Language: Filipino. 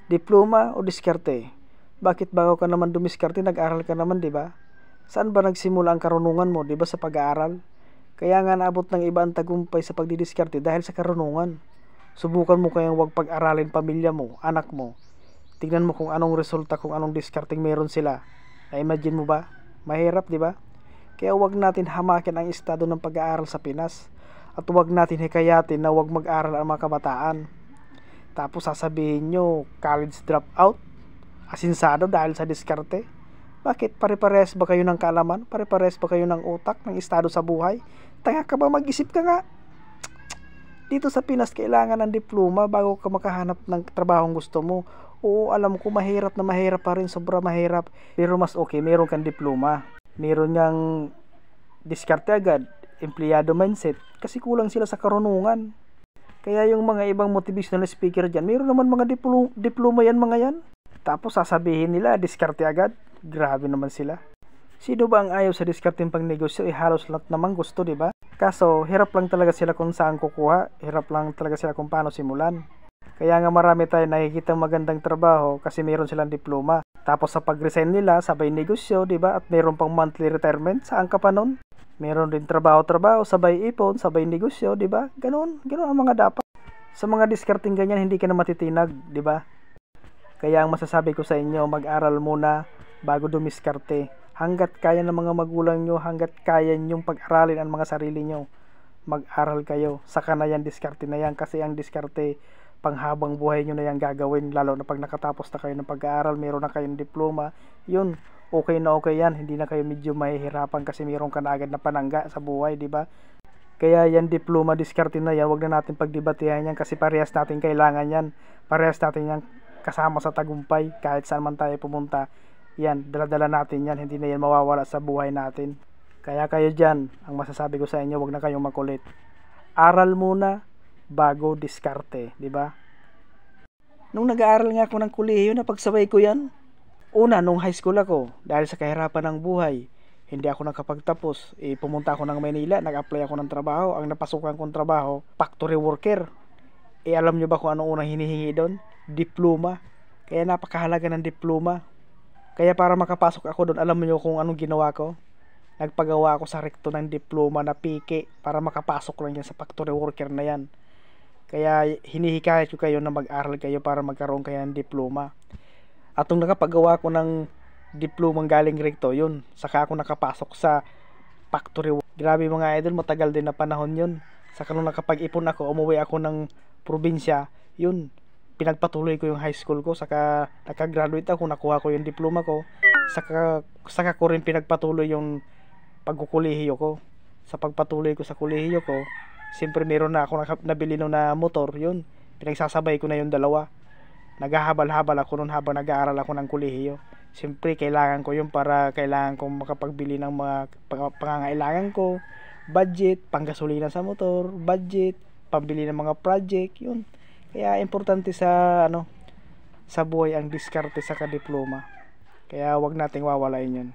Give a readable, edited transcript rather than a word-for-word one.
Diploma o diskarte? Bakit bago ka naman dumiskarte, nag-aral ka naman, di ba? Saan ba nagsimula ang karunungan mo, di ba, sa pag-aaral? Kaya nga naabot ng iba ang tagumpay sa pagdidiskarte dahil sa karunungan. Subukan mo kayang wag pag-aralin pamilya mo, anak mo. Tingnan mo kung anong resulta, kung anong diskarting meron sila. Na-imagine mo ba? Mahirap, di ba? Kaya wag natin hamakin ang estado ng pag-aaral sa Pinas. At wag natin hikayatin na wag mag-aral ang mga kabataan. Tapos sasabihin nyo, college dropout, asinsado dahil sa diskarte. Bakit? Pare-pares ba kayo ng kaalaman? Pare-pares ba kayo ng utak, ng estado sa buhay? Tanga ka ba? Mag-isip ka nga. Dito sa Pinas, kailangan ng diploma bago ka makahanap ng trabahong gusto mo. Oo, alam ko mahirap na mahirap pa rin, sobra mahirap. Pero mas okay, meron kang diploma. Meron ngang diskarte agad, empleyado mindset. Kasi kulang sila sa karunungan. Kaya yung mga ibang motivational speaker dyan, meron naman mga diploma yan, mga yan. Tapos sasabihin nila, diskarte agad. Grabe naman sila. Sino ba ang ayaw sa diskarteng pang negosyo? Halos lahat naman gusto, di ba? Kaso, hirap lang talaga sila kung saan kukuha. Hirap lang talaga sila kung paano simulan. Kaya nga marami tayo nakikita magandang trabaho kasi meron silang diploma. Tapos sa pag-resign nila, sabay negosyo, di ba? At meron pang monthly retirement. Saan ka pa nun? Meron din trabaho-trabaho, sabay ipon, sabay negosyo, di ba? Ganun ang mga dapat. Sa mga diskarting ganyan, hindi ka na matitinag, di ba? Kaya ang masasabi ko sa inyo, mag-aral muna bago dumiskarte. Hanggat kaya ng mga magulang nyo, hanggat kaya nyong pag-aralin ang mga sarili nyo, mag-aral kayo. Saka na yan, diskarte na yan. Kasi ang diskarte, panghabang buhay nyo na yan gagawin. Lalo na pag nakatapos na kayo ng pag-aaral, meron na kayong diploma, yun, okay na okay yan. Hindi na kayo medyo mahihirapan kasi meron ka na agad na panangga sa buhay, di ba? Kaya yan, diploma, diskarte na yan, wag na natin pagdebatihan yan kasi parehas natin kailangan yan. Parehas natin yan kasama sa tagumpay. Kahit saan man tayo pumunta, yan, dala-dala natin yan. Hindi na yan mawawala sa buhay natin. Kaya kayo dyan, ang masasabi ko sa inyo, wag na kayong makulit. Aral muna bago diskarte, di ba? Nung nag-aaral nga ako ng kolehiyo, napagsabay ko yan. Una, nung high school ako, dahil sa kahirapan ng buhay, hindi ako nakapagtapos. Pumunta ako ng Maynila, nag-apply ako ng trabaho. Ang napasukan kong trabaho, factory worker. Alam nyo ba kung anong unang hinihingi doon? Diploma. Kaya napakahalaga ng diploma. Kaya para makapasok ako doon, alam nyo kung anong ginawa ko? Nagpagawa ako sa rekto ng diploma na piki para makapasok lang yan sa factory worker na yan. Kaya hinihikayat ko kayo na mag-aral kayo para magkaroon kayo ng diploma. At nung nakapagawa ko ng diplomang galing rekto, yun, saka ako nakapasok sa factory. Grabe mga idol, matagal din na panahon yun. Saka nung nakapag-ipon ako, umuwi ako ng probinsya, yun, pinagpatuloy ko yung high school ko, saka nakagraduate ako, nakuha ko yung diploma ko, saka ko rin pinagpatuloy yung pagkukulihiyo ko. Sa pagpatuloy ko sa kulihiyo ko, siyempre meron na ako nabili na motor, yun, pinagsasabay ko na yung dalawa. Naghahabal-habal ako nun habang nag-aaral ako ng kulihiyo. Siyempre kailangan ko yun para kailangan kong makapagbili ng mga pangangailangan ko, budget, panggasolina sa motor, budget, pambili ng mga project, yun. Kaya importante sa buhay ang diskarte sa diploma. Kaya wag nating wawalain yun.